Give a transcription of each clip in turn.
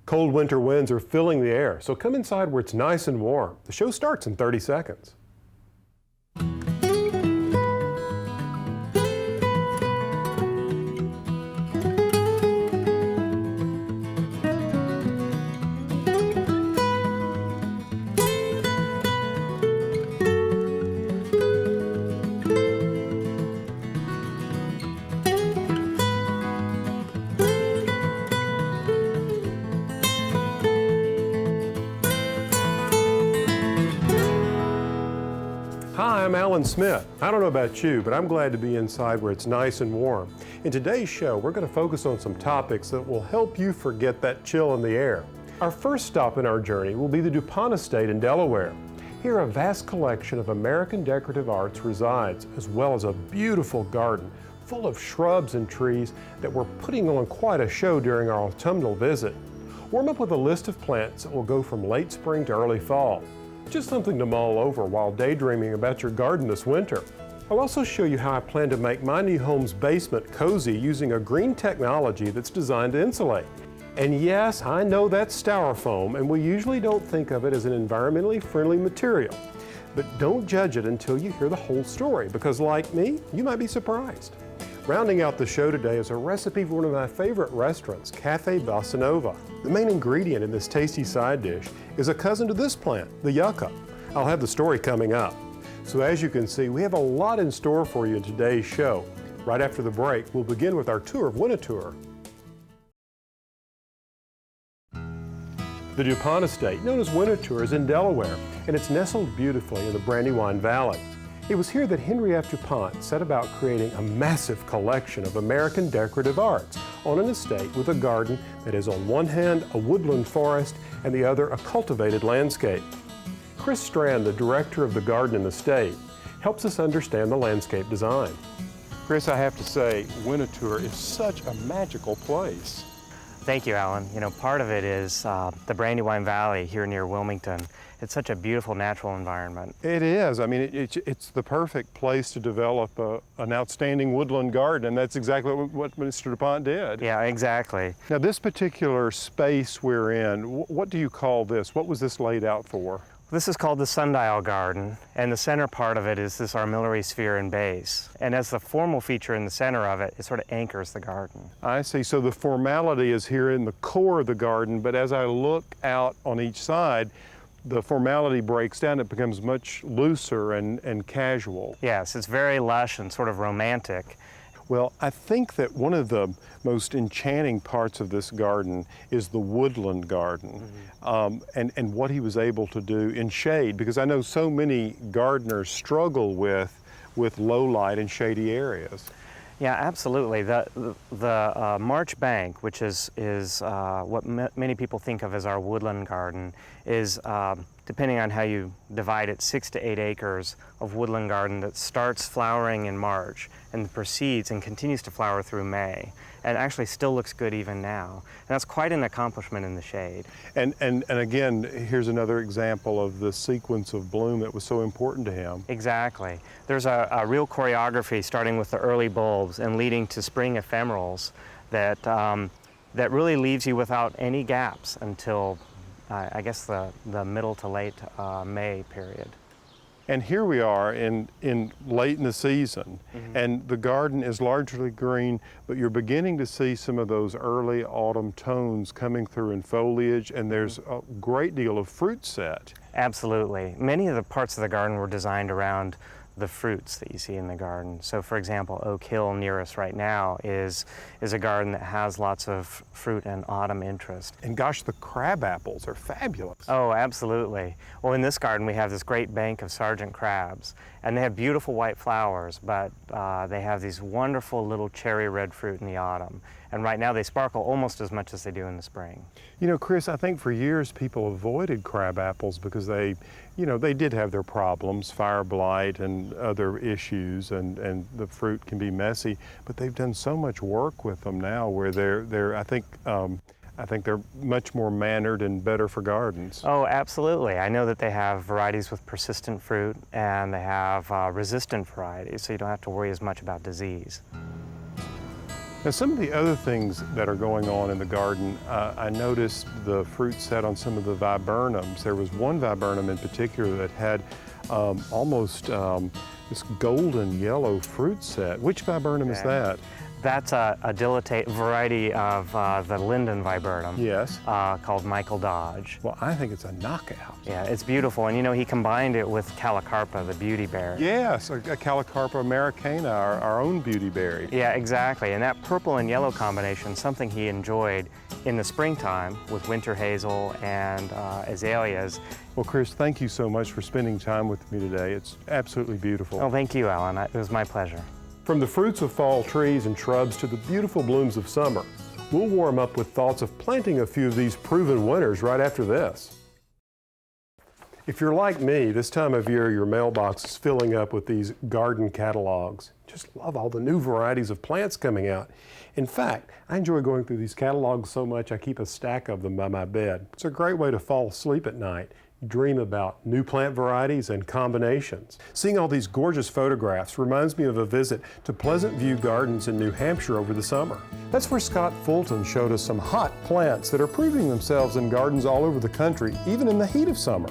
Cold winter winds are filling the air, so come inside where it's nice and warm. The show starts in 30 seconds. Hi, I'm Alan Smith. I don't know about you, but I'm glad to be inside where it's nice and warm. In today's show, we're going to focus on some topics that will help you forget that chill in the air. Our first stop in our journey will be the DuPont Estate in Delaware. Here, a vast collection of American decorative arts resides, as well as a beautiful garden full of shrubs and trees that we're putting on quite a show during our autumnal visit. Warm up with a list of plants that will go from late spring to early fall. Just something to mull over while daydreaming about your garden this winter. I'll also show you how I plan to make my new home's basement cozy using a green technology that's designed to insulate. And yes, I know that's Styrofoam, and we usually don't think of it as an environmentally friendly material. But don't judge it until you hear the whole story, because like me, you might be surprised. Rounding out the show today is a recipe for one of my favorite restaurants, Café Bossa. The main ingredient in this tasty side dish is a cousin to this plant, the Yucca. I'll have the story coming up. So as you can see, we have a lot in store for you in today's show. Right after the break, we'll begin with our tour of Winterthur. The DuPont Estate, known as Winterthur, is in Delaware, and it's nestled beautifully in the Brandywine Valley. It was here that Henry F. DuPont set about creating a massive collection of American decorative arts on an estate with a garden that is on one hand a woodland forest and the other a cultivated landscape. Chris Strand, the director of the garden and estate, helps us understand the landscape design. Chris, I have to say, Winterthur is such a magical place. Thank you, Alan. You know, part of it is the Brandywine Valley here near Wilmington. It's such a beautiful natural environment. It is. I mean, it's the perfect place to develop an outstanding woodland garden, and that's exactly what Mr. DuPont did. Yeah, exactly. Now, this particular space we're in, what do you call this? What was this laid out for? This is called the Sundial Garden, and the center part of it is this Armillary Sphere and base. And as the formal feature in the center of it, it sort of anchors the garden. I see. So the formality is here in the core of the garden, but as I look out on each side, the formality breaks down. It becomes much looser and casual. Yes, it's very lush and sort of romantic. Well, I think that one of the most enchanting parts of this garden is the woodland garden, and what he was able to do in shade, because I know so many gardeners struggle with low light and shady areas. Yeah, absolutely. The March Bank, which is what many people think of as our woodland garden, is, depending on how you divide it, 6 to 8 acres of woodland garden that starts flowering in March and proceeds and continues to flower through May, and actually still looks good even now. And that's quite an accomplishment in the shade. And again, here's another example of the sequence of bloom that was so important to him. Exactly. There's a real choreography starting with the early bulbs and leading to spring ephemerals that really leaves you without any gaps until I guess the middle to late May period. And here we are in late in the season, and the garden is largely green, but you're beginning to see some of those early autumn tones coming through in foliage, and there's a great deal of fruit set. Absolutely. Many of the parts of the garden were designed around the fruits that you see in the garden. So for example, Oak Hill near us right now is a garden that has lots of fruit and autumn interest. And gosh, the crab apples are fabulous. Oh, absolutely. Well, in this garden we have this great bank of sergeant crabs, and they have beautiful white flowers, but they have these wonderful little cherry red fruit in the autumn. And right now they sparkle almost as much as they do in the spring. You know, Chris, I think for years people avoided crab apples because they did have their problems, fire blight and other issues, and the fruit can be messy. But they've done so much work with them now where I think they're much more mannered and better for gardens. Oh, absolutely. I know that they have varieties with persistent fruit, and they have resistant varieties, so you don't have to worry as much about disease. Now, some of the other things that are going on in the garden, I noticed the fruit set on some of the viburnums. There was one viburnum in particular that had almost this golden yellow fruit set. Which viburnum is that? That's a dilatate variety of the linden viburnum. Yes. Called Michael Dodge. Well, I think it's a knockout. Yeah, it's beautiful. And you know, he combined it with Callicarpa, the Beautyberry. Yes, a Callicarpa americana, our own beautyberry. Yeah, exactly. And that purple and yellow combination, something he enjoyed in the springtime with winter hazel and azaleas. Well, Chris, thank you so much for spending time with me today. It's absolutely beautiful. Oh, thank you, Alan. It was my pleasure. From the fruits of fall trees and shrubs to the beautiful blooms of summer, we'll warm up with thoughts of planting a few of these proven winners right after this. If you're like me, this time of year your mailbox is filling up with these garden catalogs. Just love all the new varieties of plants coming out. In fact, I enjoy going through these catalogs so much I keep a stack of them by my bed. It's a great way to fall asleep at night. Dream about new plant varieties and combinations. Seeing all these gorgeous photographs reminds me of a visit to Pleasant View Gardens in New Hampshire over the summer. That's where Scott Fulton showed us some hot plants that are proving themselves in gardens all over the country, even in the heat of summer.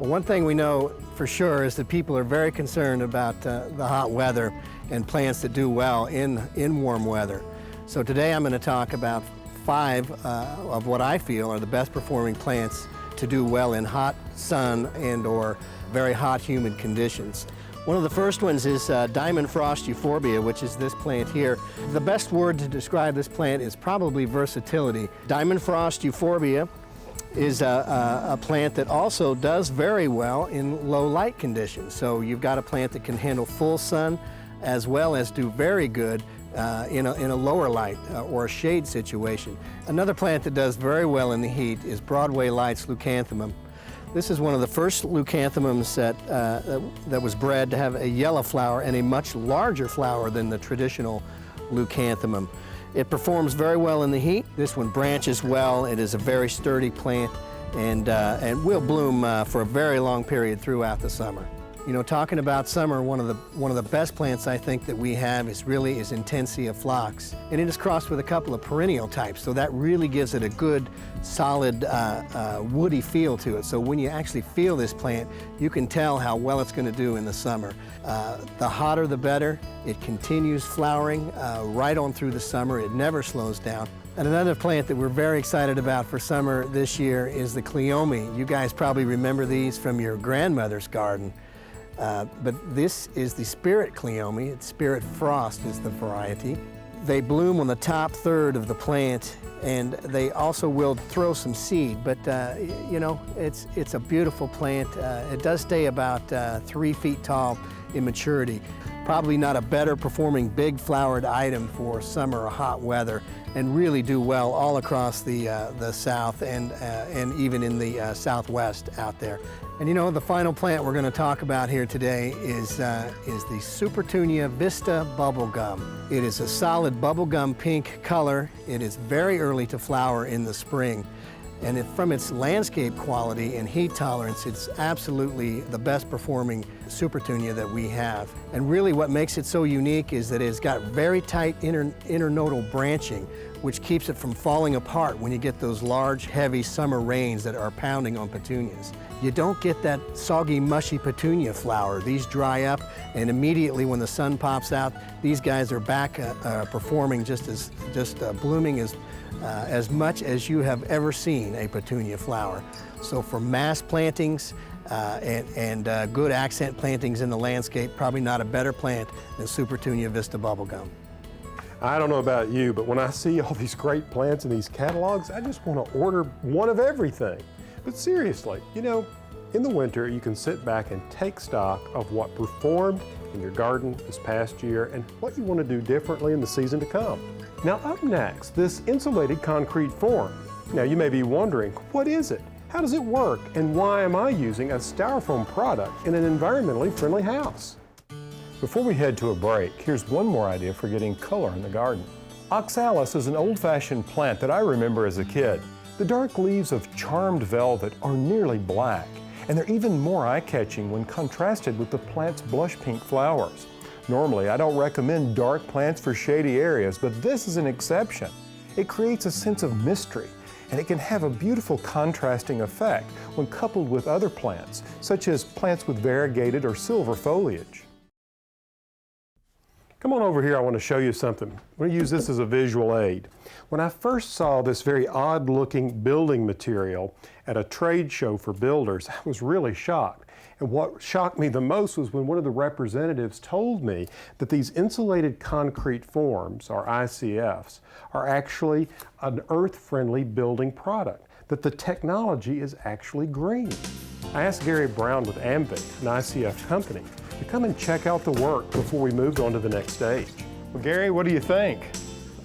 Well, one thing we know for sure is that people are very concerned about the hot weather and plants that do well in warm weather. So today I'm going to talk about 5 of what I feel are the best performing plants to do well in hot sun and or very hot humid conditions. One of the first ones is diamond frost euphorbia, which is this plant here. The best word to describe this plant is probably versatility. Diamond frost euphorbia is a plant that also does very well in low light conditions. So you've got a plant that can handle full sun as well as do very good in a lower light or a shade situation. Another plant that does very well in the heat is Broadway Lights leucanthemum. This is one of the first leucanthemums that was bred to have a yellow flower and a much larger flower than the traditional leucanthemum. It performs very well in the heat. This one branches well. It is a very sturdy plant and will bloom for a very long period throughout the summer. You know, talking about summer, one of the best plants I think that we have is Intensia phlox, and it is crossed with a couple of perennial types, so that really gives it a good, solid, woody feel to it. So when you actually feel this plant, you can tell how well it's going to do in the summer. The hotter, the better. It continues flowering right on through the summer. It never slows down. And another plant that we're very excited about for summer this year is the Cleome. You guys probably remember these from your grandmother's garden. But this is the Spirit Cleome. It's Spirit Frost is the variety. They bloom on the top third of the plant, and they also will throw some seed. But you know, it's a beautiful plant. It does stay about 3 feet tall in maturity. Probably not a better performing big flowered item for summer or hot weather, and really do well all across the south and even in the southwest out there. And you know, the final plant we're going to talk about here today is the Supertunia Vista bubblegum. It is a solid bubblegum pink color. It is very early to flower in the spring. And from its landscape quality and heat tolerance, it's absolutely the best performing Supertunia that we have. And really what makes it so unique is that it's got very tight internodal branching, which keeps it from falling apart when you get those large, heavy summer rains that are pounding on petunias. You don't get that soggy, mushy petunia flower. These dry up, and immediately when the sun pops out, these guys are back performing blooming as much as you have ever seen a petunia flower. So for mass plantings and good accent plantings in the landscape, probably not a better plant than Supertunia Vista bubblegum. I don't know about you, but when I see all these great plants in these catalogs, I just want to order one of everything. But seriously, you know, in the winter, you can sit back and take stock of what performed in your garden this past year and what you want to do differently in the season to come. Now up next, this insulated concrete form. Now you may be wondering, what is it? How does it work? And why am I using a Styrofoam product in an environmentally friendly house? Before we head to a break, here's one more idea for getting color in the garden. Oxalis is an old-fashioned plant that I remember as a kid. The dark leaves of charmed velvet are nearly black, and they're even more eye-catching when contrasted with the plant's blush pink flowers. Normally, I don't recommend dark plants for shady areas, but this is an exception. It creates a sense of mystery, and it can have a beautiful contrasting effect when coupled with other plants, such as plants with variegated or silver foliage. Come on over here, I want to show you something. I'm going to use this as a visual aid. When I first saw this very odd-looking building material at a trade show for builders, I was really shocked. And what shocked me the most was when one of the representatives told me that these insulated concrete forms, or ICFs, are actually an earth-friendly building product, that the technology is actually green. I asked Gary Brown with Amvic, an ICF company, to come and check out the work before we moved on to the next stage. Well, Gary, what do you think?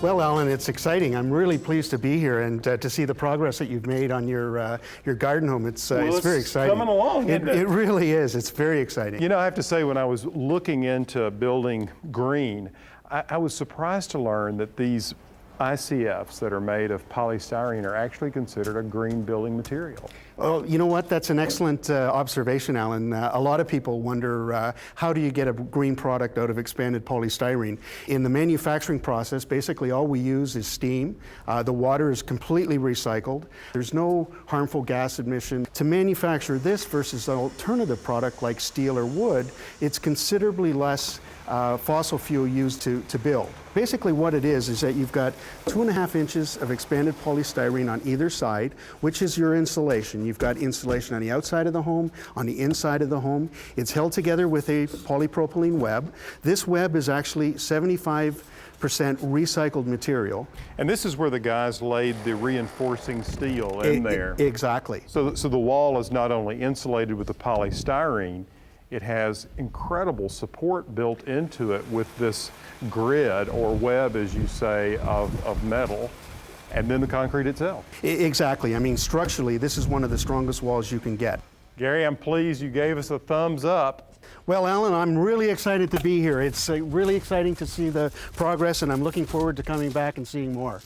Well, Alan, it's exciting. I'm really pleased to be here and to see the progress that you've made on your garden home. It's very exciting. Coming along, isn't it? It really is. It's very exciting. You know, I have to say, when I was looking into building green, I was surprised to learn that these ICFs that are made of polystyrene are actually considered a green building material. Well, you know what? That's an excellent observation, Alan. A lot of people wonder how do you get a green product out of expanded polystyrene? In the manufacturing process, basically all we use is steam. The water is completely recycled. There's no harmful gas emission. To manufacture this versus an alternative product like steel or wood, it's considerably less fossil fuel used to build. Basically what it is that you've got 2.5 inches of expanded polystyrene on either side, which is your insulation. You've got insulation on the outside of the home, on the inside of the home. It's held together with a polypropylene web. This web is actually 75% recycled material. And this is where the guys laid the reinforcing steel in there. Exactly. So the wall is not only insulated with the polystyrene, it has incredible support built into it with this grid or web, as you say, of metal, and then the concrete itself. Exactly. I mean, structurally, this is one of the strongest walls you can get. Gary, I'm pleased you gave us a thumbs up. Well, Alan, I'm really excited to be here. It's really exciting to see the progress, and I'm looking forward to coming back and seeing more.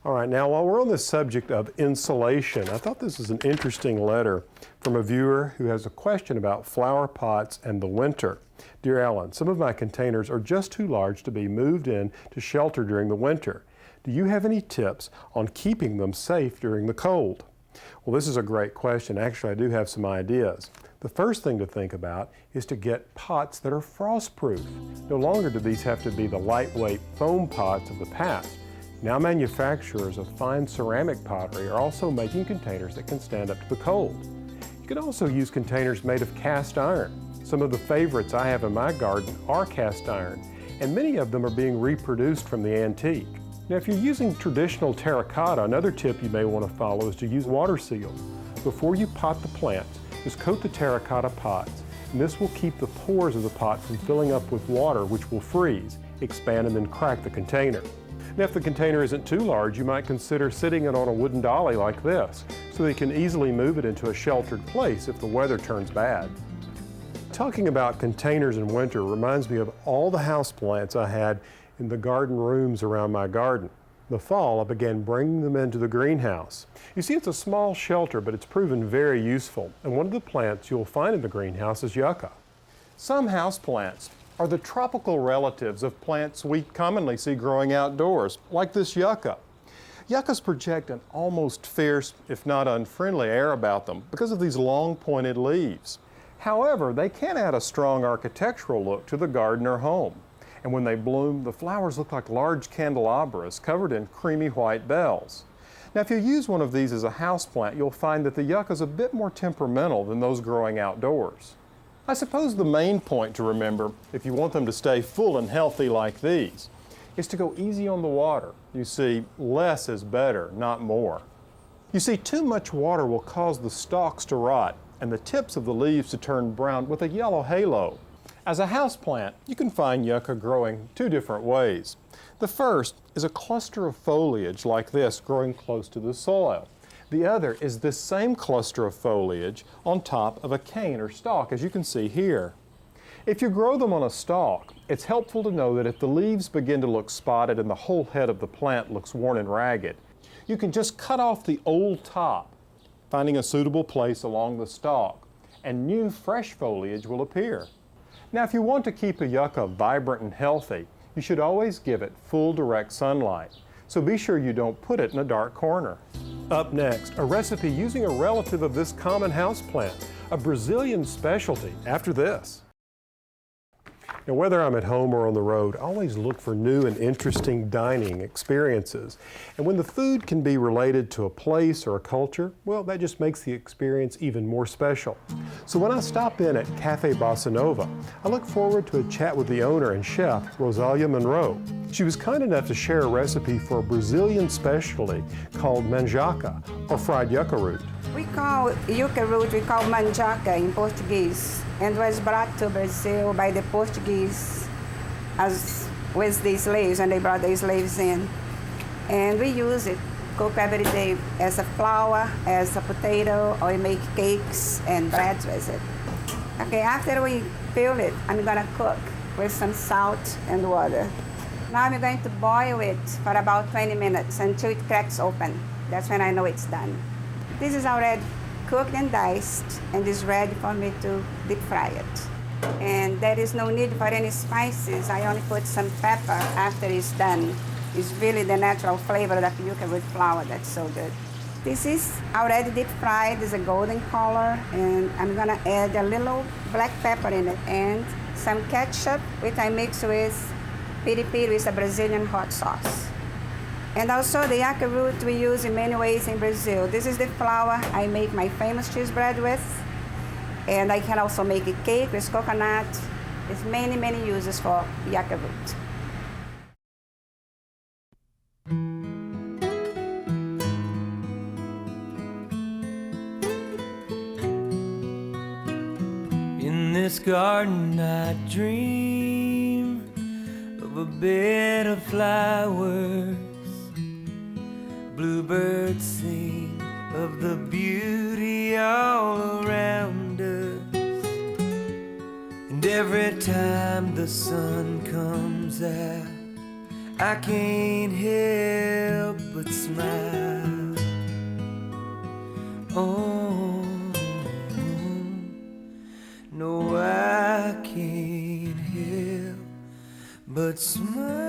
All right, now while we're on the subject of insulation, I thought this was an interesting letter from a viewer who has a question about flower pots and the winter. Dear Alan, some of my containers are just too large to be moved in to shelter during the winter. Do you have any tips on keeping them safe during the cold? Well, this is a great question. Actually, I do have some ideas. The first thing to think about is to get pots that are frost-proof. No longer do these have to be the lightweight foam pots of the past. Now manufacturers of fine ceramic pottery are also making containers that can stand up to the cold. You can also use containers made of cast iron. Some of the favorites I have in my garden are cast iron, and many of them are being reproduced from the antique. Now, if you're using traditional terracotta, another tip you may want to follow is to use water seal. Before you pot the plants, just coat the terracotta pots, and this will keep the pores of the pot from filling up with water, which will freeze, expand, and then crack the container. Now, if the container isn't too large, you might consider sitting it on a wooden dolly like this, so that you can easily move it into a sheltered place if the weather turns bad. Talking about containers in winter reminds me of all the houseplants I had in the garden rooms around my garden. In the fall, I began bringing them into the greenhouse. You see, it's a small shelter, but it's proven very useful, and one of the plants you'll find in the greenhouse is yucca. Some houseplants are the tropical relatives of plants we commonly see growing outdoors, like this yucca. Yuccas project an almost fierce, if not unfriendly, air about them because of these long pointed leaves. However, they can add a strong architectural look to the garden or home. And when they bloom, the flowers look like large candelabras covered in creamy white bells. Now, if you use one of these as a houseplant, you'll find that the yucca is a bit more temperamental than those growing outdoors. I suppose the main point to remember, if you want them to stay full and healthy like these, is to go easy on the water. You see, less is better, not more. You see, too much water will cause the stalks to rot and the tips of the leaves to turn brown with a yellow halo. As a houseplant, you can find yucca growing two different ways. The first is a cluster of foliage like this growing close to the soil. The other is this same cluster of foliage on top of a cane or stalk, as you can see here. If you grow them on a stalk, it's helpful to know that if the leaves begin to look spotted and the whole head of the plant looks worn and ragged, you can just cut off the old top, finding a suitable place along the stalk, and new fresh foliage will appear. Now, if you want to keep a yucca vibrant and healthy, you should always give it full direct sunlight. So be sure you don't put it in a dark corner. Up next, a recipe using a relative of this common houseplant, a Brazilian specialty, after this. Now, whether I'm at home or on the road, I always look for new and interesting dining experiences. And when the food can be related to a place or a culture, well, that just makes the experience even more special. So when I stop in at Café Bossa Nova, I look forward to a chat with the owner and chef, Rosalia Monroe. She was kind enough to share a recipe for a Brazilian specialty called mandioca, or fried yucca root. We call yucca root, we call mandioca in Portuguese, and was brought to Brazil by the Portuguese as with the slaves, and they brought the slaves in. And we use it, cook every day as a flour, as a potato, or we make cakes and breads with it. Okay, after we peel it, I'm gonna cook with some salt and water. Now I'm going to boil it for about 20 minutes until it cracks open. That's when I know it's done. This is already cooked and diced and is ready for me to deep fry it. And there is no need for any spices. I only put some pepper after it's done. It's really the natural flavor of yucca root flour that's so good. This is already deep fried, it's a golden color, and I'm gonna add a little black pepper in it and some ketchup, which I mix with piripiri, with a Brazilian hot sauce. And also the yucca root we use in many ways in Brazil. This is the flour I make my famous cheese bread with. And I can also make a cake with coconut. There's many, many uses for yucca root. In this garden I dream of a bed of flowers. Bluebirds sing of the beauty all around us. And every time the sun comes out, I can't help but smile. Oh, no, I can't help but smile.